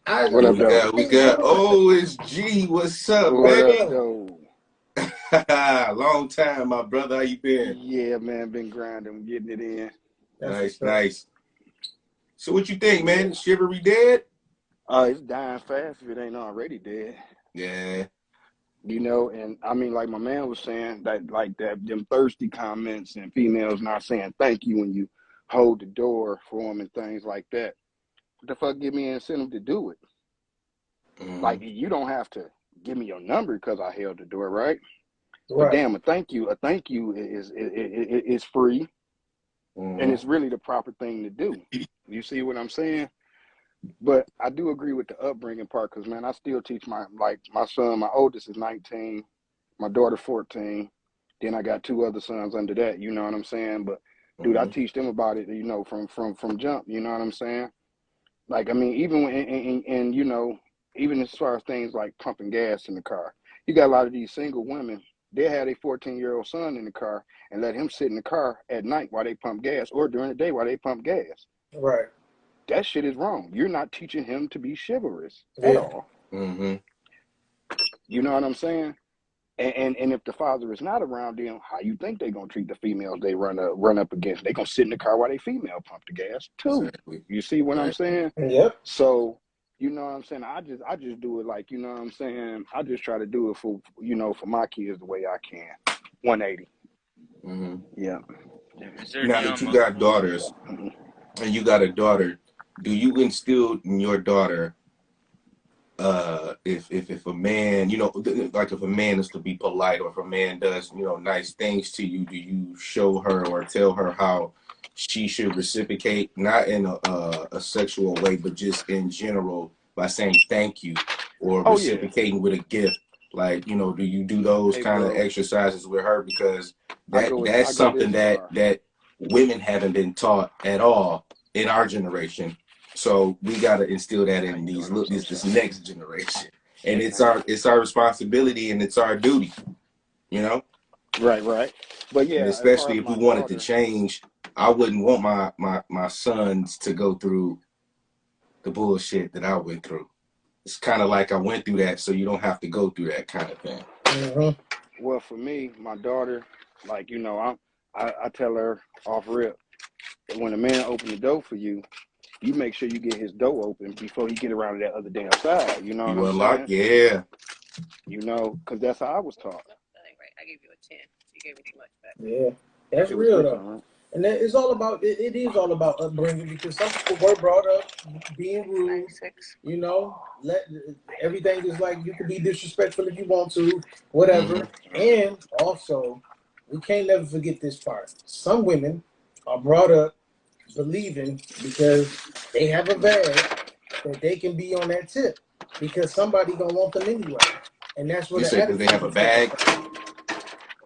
I What mean, up, we though? got we everything's got fine. OSG. What's up, What up, baby? Bro, though? Long time, my brother. How you been? Yeah, man, been grinding, getting it in. That's Nice, what's up. nice. So what you think, Yeah. man? Chivalry Dead? It's dying fast if it ain't already dead. Yeah. You know, and I mean, like my man was saying, that like that them thirsty comments and females not saying thank you when you hold the door for them and things like that. What the fuck give me an incentive to do it? Mm-hmm. Like you don't have to give me your number because I held the door, right? But Right. damn, a thank you is free, and Mm-hmm. it's really the proper thing to do. You see what I'm saying? But I do agree with the upbringing part because, man, I still teach my son, my oldest is 19, my daughter 14. Then I got two other sons under that, you know what I'm saying? But dude, I Mm-hmm. teach them about it, you know, from jump, you know what I'm saying? Like, I mean, even when, and you know, even as far as things like pumping gas in the car, you got a lot of these single women, they had a 14-year-old son in the car and let him sit in the car at night while they pump gas or during the day while they pump gas. Right. That shit is wrong. You're not teaching him to be chivalrous at Yeah. all. Mm-hmm. You know what I'm saying? And if the father is not around them, how you think they're gonna treat the females they run up against? They gonna sit in the car while they female pump the gas too. Exactly. You see what I'm Exactly. saying? Yep. So you know what I'm saying? I just do it like, you know what I'm saying? I just try to do it for, you know, for my kids the way I can. 180. Mm-hmm. Yeah. Is there Now any that you got daughters and you got a daughter, do you instill in your daughter if a man, you know, like if a man is to be polite or if a man does, you know, nice things to you, do you show her or tell her how she should reciprocate, not in a sexual way, but just in general by saying thank you or Oh yeah. reciprocating with a gift? Like, you know, do you do those Hey kind of bro, exercises with her? Because I go that's I go something this that far. women haven't been taught at all in our generation. So we got to instill that How in you these doing? I'm so this sorry. next generation, and Thank you. it's our responsibility and it's our duty, you know. Right, right. But And yeah, as far especially as if we my wanted to daughter, change, I wouldn't want my sons to go through the bullshit that I went through. It's kind of like I went through that, so you don't have to go through that kind of thing. Mm-hmm. well, for me, my daughter, like, you know, I tell her off rip, when a man open the door for you, you make sure you get his door open before he get around to that other damn side. You know what You I'm unlock, saying? yeah. You know, because that's how I was taught. Yeah. That's It was real free though. time, right? And that it's all about it is all about upbringing because some people were brought up being rude, you know, let everything is like you can be disrespectful if you want to, Mm-hmm. whatever. And also, we can't never forget this part. Some women are brought up believing because they have a bag that they can be on that tip because somebody gonna want them anyway. And that's where You the say because they attitude have a be stemming bag. from.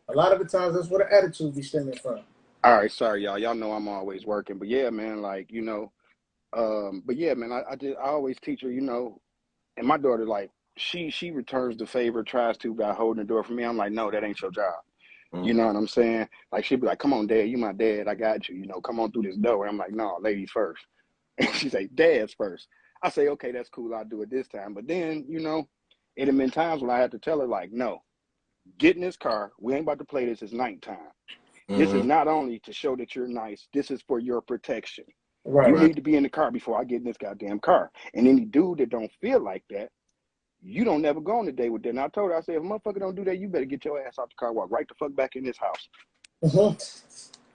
A lot of the times that's where the attitude be stemming from. All right, sorry, y'all. Y'all know I'm always working. But yeah, man, like, you know, but yeah, man, I always teach her, you know, and my daughter, like, she returns the favor, tries to by holding the door for me. I'm like, no, that ain't your job. You know Mm-hmm. what I'm saying? Like she'd be like, "Come on, Dad, you my dad. I got you. You know, come on through this door." And I'm like, "No, ladies first." And she say, "Dad's first." I say, "Okay, that's cool. I'll do it this time." But then, you know, it had been times when I had to tell her, like, "No, get in this car. We ain't about to play this. It's nighttime. This is Mm-hmm. not only to show that you're nice. This is for your protection. You Right. Right. need to be in the car before I get in this goddamn car." And any dude that don't feel like that, you don't never go on a date with them. And I told her, I said, if a motherfucker don't do that, you better get your ass out the car, walk right the fuck back in this house.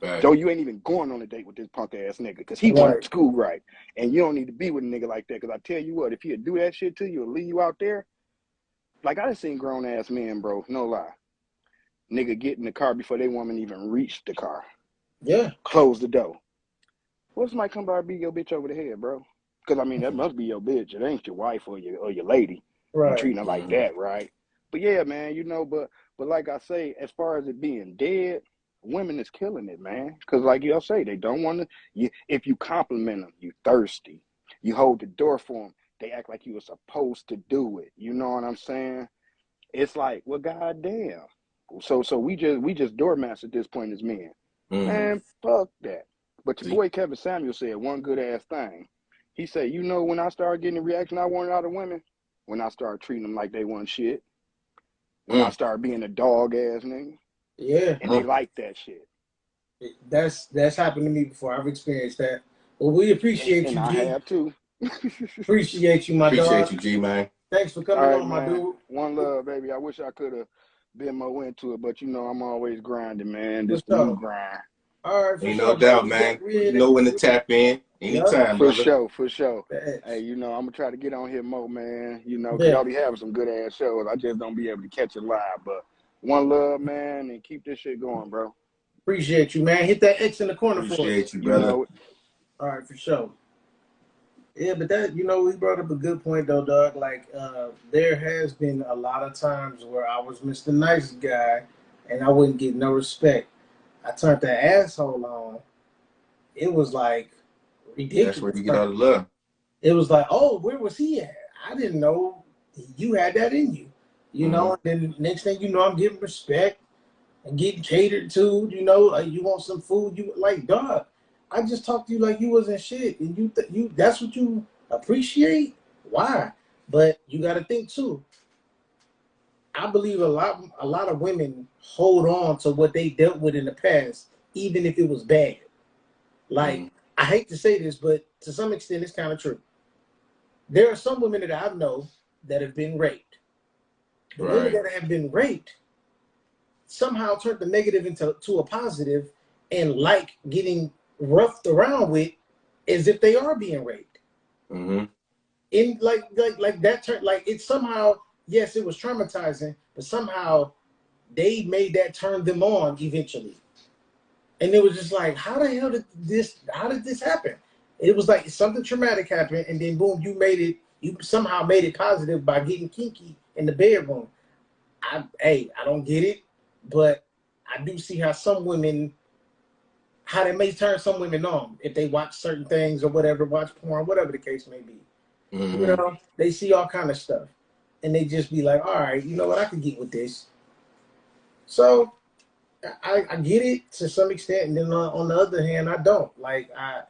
Right. Though you ain't even going on a date with this punk ass nigga because he Right. went to school right. And you don't need to be with a nigga like that because I tell you what, if he'd do that shit to you or leave you out there, like I done seen grown ass men, bro, no lie. Nigga get in the car before they woman even reach the car. Yeah. Close the door. Well, somebody come by and beat your bitch over the head, bro. Because I mean that must be your bitch. It ain't your wife or your lady. You Right. treating her like Mm-hmm. that, right? But yeah, man, you know, but like I say, as far as it being dead, women is killing it, man. Because like y'all say, they don't want to. If you compliment them, you thirsty. You hold the door for them. They act like you were supposed to do it. You know what I'm saying? It's like, well, goddamn. So we just doormats at this point as men. Mm-hmm. Man, fuck that. But your See, boy Kevin Samuel said one good ass thing. He said, you know, when I started getting the reaction I wanted out of women, when I started treating them like they want shit. when I start being a dog ass nigga. Yeah, And they like that shit. that's happened to me before. I've experienced that. Well, we appreciate And you, I G. have too. Appreciate you, my Appreciate dog. you, G, man. Thanks for All coming right, on, my man. dude. One love, baby. I wish I could have been more into it, but you know I'm always grinding, man. For This the new sure. grind. All right, for Ain't no sure, bro. doubt, We man. You in know when to tap in Yep. anytime, For brother. sure, for sure. Hey, Thanks. you know, I'm gonna try to get on here more, man. You know, cause Yeah. y'all be having some good ass shows. I just don't be able to catch it live. But one love, man, and keep this shit going, bro. Appreciate you, man. Hit that X in the corner for us. Appreciate you, You brother. know it. All right, for sure. Yeah, but that, he brought up a good point though, Doug. Like, there has been a lot of times where I was Mr. Nice Guy and I wouldn't get no respect. I turned that asshole on. It was like That's where ridiculous. you get all the love. It was like, oh, where was he at? I didn't know you had that in you. And then next thing you know, I'm getting respect and getting catered to. You want some food? You like, dog. I just talked to you like you wasn't shit, and you that's what you appreciate. Why? But you got to think too. I believe a lot of women hold on to what they dealt with in the past, even if it was bad. Like, I hate to say this, but to some extent, it's kind of true. There are some women that I know that have been raped. The women that have been raped somehow turned the negative into a positive and like getting roughed around with as if they are being raped. In like that turn, like it somehow, yes, it was traumatizing, but somehow they made that turn them on eventually. And it was just like, how did this happen? It was like something traumatic happened, and then boom, you somehow made it positive by getting kinky in the bedroom. I don't get it, but I do see how they may turn some women on if they watch certain things or whatever, watch porn, whatever the case may be. They see all kind of stuff, and they just be like, all right, you know what, I can get with this. So I get it to some extent, and then on the other hand, I don't. Like, I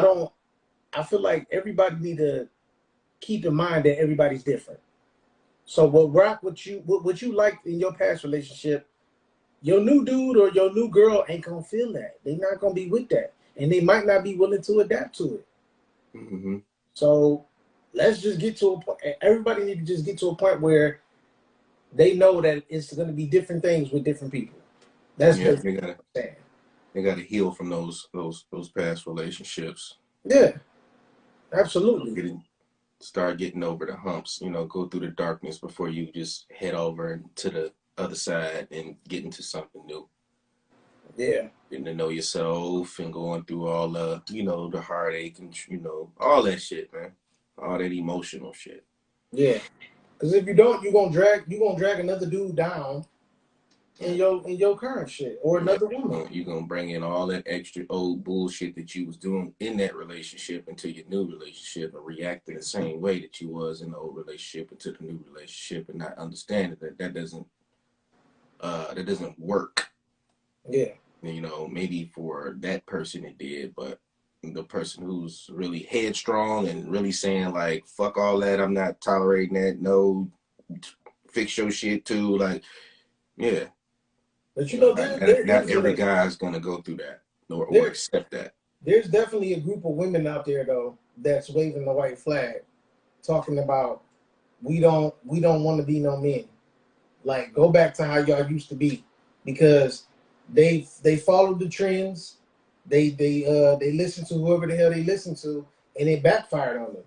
don't. I feel like everybody need to keep in mind that everybody's different. So what you liked in your past relationship, your new dude or your new girl ain't gonna feel that. They're not gonna be with that, and they might not be willing to adapt to it. So let's just get to a point. Everybody need to just get to a point where they know that it's going to be different things with different people. That's basically what I'm saying. They gotta heal from those past relationships. Yeah, absolutely. Start getting over the humps. Go through the darkness before you just head over to the other side and get into something new. Yeah. Getting to know yourself and going through all the the heartache and all that shit, man. All that emotional shit. Yeah. Because if you don't, you're gonna drag another dude down in your current shit or another woman. You're gonna bring in all that extra old bullshit that you was doing in that relationship into your new relationship and react in the same way that you was in the old relationship into the new relationship and not understand that doesn't work. Yeah. Maybe for that person it did, but the person who's really headstrong and really saying like, fuck all that, I'm not tolerating that, no, fix your shit too, like, yeah. But not every guy's gonna go through that or accept that. There's definitely a group of women out there though that's waving the white flag, talking about we don't want to be no men. Like, go back to how y'all used to be, because they followed the trends. They listen to whoever the hell they listen to, and it backfired on them.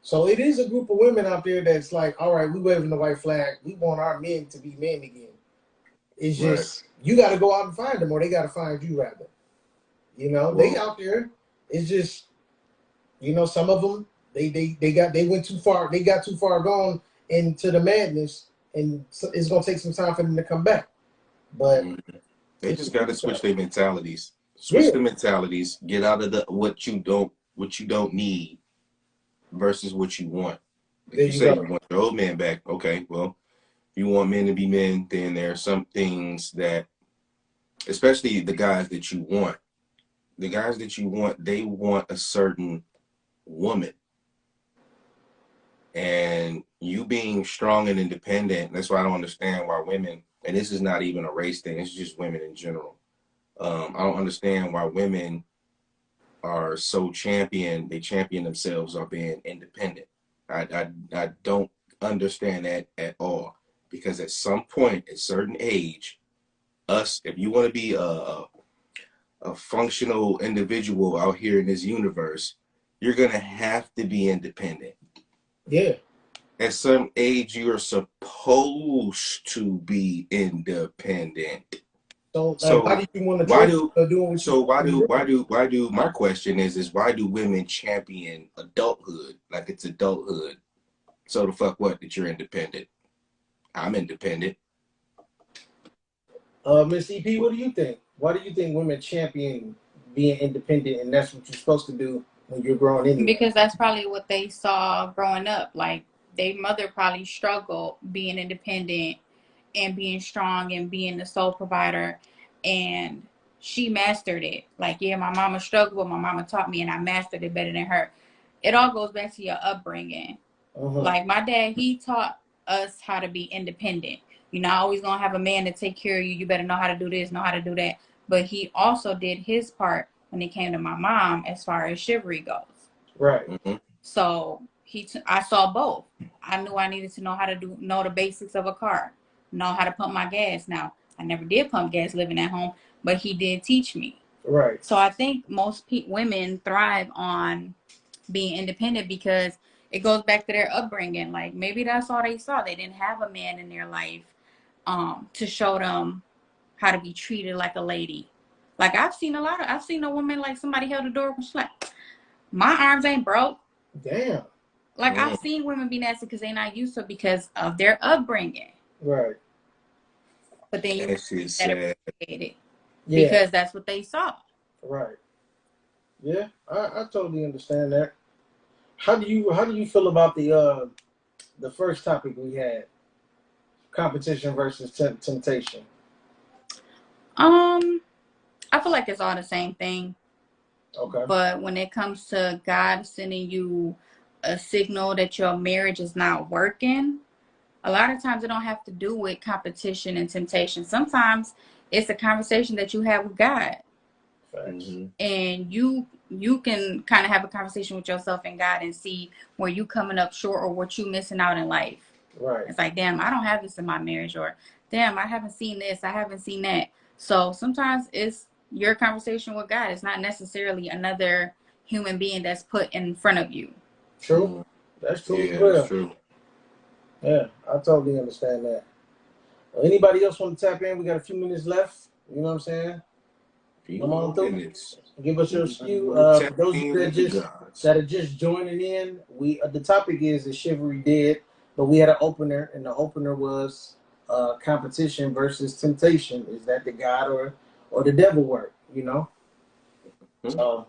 So it is a group of women out there that's like, all right, we waving the white flag. We want our men to be men again. It's just you got to go out and find them, or they got to find you rather. They out there. It's just some of them they went too far. They got too far gone into the madness, and it's gonna take some time for them to come back. But they just got to switch their mentalities. Switch the mentalities. Get out of the what you don't need versus what you want. Like you say, you want your old man back. Okay, well, if you want men to be men, then there are some things that, especially the guys that you want, they want a certain woman. And you being strong and independent, that's why I don't understand why women, and this is not even a race thing, it's just women in general. I don't understand why women are so they champion themselves on being independent. I don't understand that at all. Because at some point, at a certain age, if you want to be a functional individual out here in this universe, you're going to have to be independent. Yeah. At some age, you're supposed to be independent. So, like, why So do you want to why trade do doing what so why you do why doing? do why do my question is why do women champion adulthood like it's adulthood? So the fuck what that you're independent? I'm independent. Miss EP, what do you think? Why do you think women champion being independent, and that's what you're supposed to do when you're growing anyway? Because that's probably what they saw growing up. Like, their mother probably struggled being independent and being strong and being the sole provider, and she mastered it. Like, yeah, my mama struggled, but my mama taught me, and I mastered it better than her. It all goes back to your upbringing. Like, my dad, he taught us how to be independent. You're not always gonna have a man to take care of you. You better know how to do this, know how to do that. But he also did his part when it came to my mom as far as chivalry goes. Right. Mm-hmm. So I saw both. I knew I needed to know how to know the basics of a car, know how to pump my gas. Now, I never did pump gas living at home, but he did teach me. Right. So I think most women thrive on being independent because it goes back to their upbringing. Like, maybe that's all they saw. They didn't have a man in their life to show them how to be treated like a lady. Like, I've seen a woman, like, somebody held the door and she's like, my arms ain't broke. Damn. Like, I've seen women be nasty because they're not used to it because of their upbringing. Right. But then you appreciate it because that's what they saw. Right. Yeah, I totally understand that. How do you feel about the first topic we had? Competition versus temptation. I feel like it's all the same thing. Okay. But when it comes to God sending you a signal that your marriage is not working, a lot of times it don't have to do with competition and temptation. Sometimes it's a conversation that you have with God. Mm-hmm. And you can kind of have a conversation with yourself and God and see where you coming up short or what you missing out in life. Right. It's like, damn, I don't have this in my marriage, or damn, I haven't seen this, I haven't seen that. So sometimes it's your conversation with God. It's not necessarily another human being that's put in front of you. True. That's true. Yeah, that's true. Yeah, I totally understand that. Well, anybody else want to tap in? We got a few minutes left. You know what I'm saying? Come on through. Give us your skew. For those of you that are just joining in, the topic is Chivalry Dead, but we had an opener, and the opener was competition versus temptation. Is that the God or the devil work? You know. So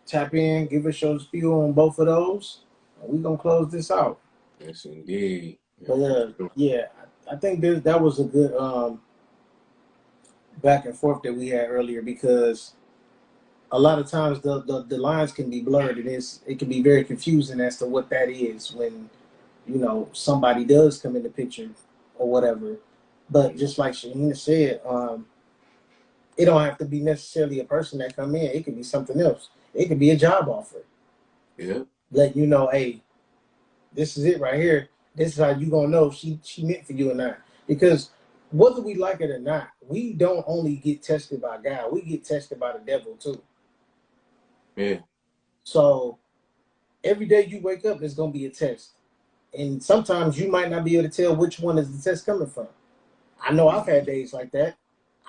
tap in, give us your spiel on both of those, and we're gonna close this out. Yes, indeed. But I think that was a good back and forth that we had earlier, because a lot of times the lines can be blurred, and it can be very confusing as to what that is when, you know, somebody does come in the picture or whatever. But just like Shahina said, it don't have to be necessarily a person that come in. It could be something else. It could be a job offer. Yeah. Let you know, hey, this is it right here. This is how you gonna know if she meant for you or not. Because whether we like it or not, we don't only get tested by God. We get tested by the devil too. Yeah. So every day you wake up, it's gonna be a test, and sometimes you might not be able to tell which one is the test coming from. I know I've had days like that.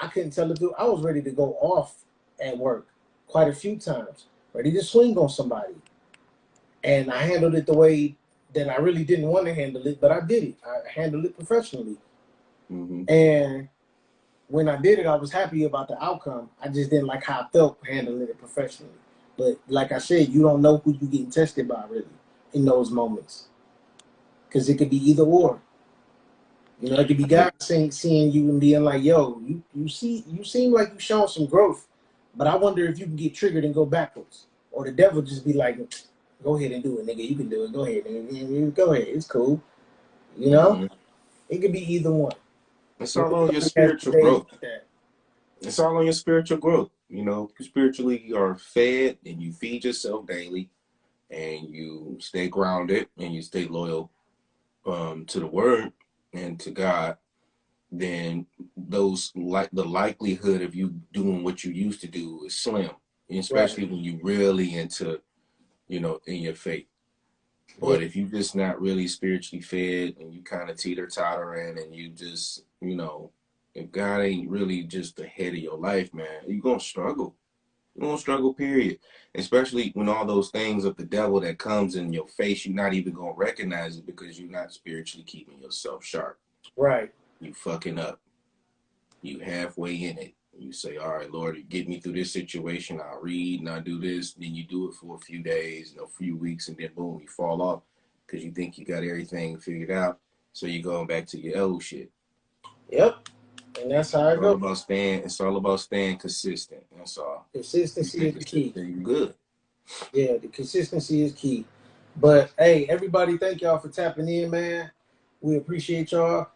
I couldn't tell the dude. I was ready to go off at work quite a few times, ready to swing on somebody, and I handled it the way that I really didn't want to handle it, but I did it. I handled it professionally, and when I did it, I was happy about the outcome. I just didn't like how I felt handling it professionally. But like I said, you don't know who you're getting tested by really in those moments, because it could be either or. You know, it could be God seeing you and being like, "Yo, you seem like you showing some growth, but I wonder if you can get triggered and go backwards." Or the devil just be like, "Go ahead and do it, nigga. You can do it. Go ahead, nigga. Go ahead. It's cool. You know, it could be either one. It's all on your Everybody has spiritual days growth. like that. It's all on your spiritual growth. You know, spiritually you are fed and you feed yourself daily, and you stay grounded and you stay loyal to the word and to God. Then those the likelihood of you doing what you used to do is slim, especially Right. when you really into, you know, in your faith. Yeah. But if you just not really spiritually fed and you kind of teeter-tottering and you just, you know, if God ain't really just the head of your life, man, you're going to struggle. You're going to struggle, period. Especially when all those things of the devil that comes in your face, you're not even going to recognize it because you're not spiritually keeping yourself sharp. Right. You fucking up. You halfway in it. You say, all right, Lord, get me through this situation. I'll read and I'll do this. Then you do it for a few days and a few weeks, and then boom, you fall off because you think you got everything figured out. So you're going back to your old shit. Yep. And that's how it goes. It's all about staying consistent. That's all. Consistency is the key. You're good. Yeah, the consistency is key. But hey, everybody, thank y'all for tapping in, man. We appreciate y'all.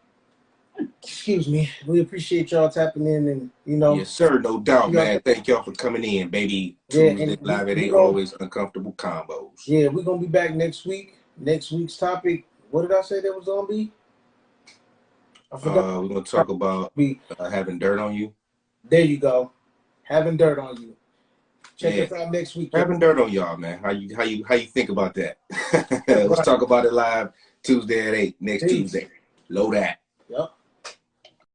Excuse me. We appreciate y'all tapping in, and you know. Yes, sir. No doubt, y'all, man. Thank y'all for coming in, baby. Yeah, Tuesday and live. It we ain't gonna, always uncomfortable combos. yeah, we're gonna be back next week. Next week's topic. What did I say that was gonna be? I forgot. We're gonna talk about having dirt on you. There you go. Having dirt on you. Check Yeah. us out next week. Having dirt on y'all, man. How you think about that? Let's talk about it live Tuesday at 8 next Peace. Tuesday. Load that. Yep.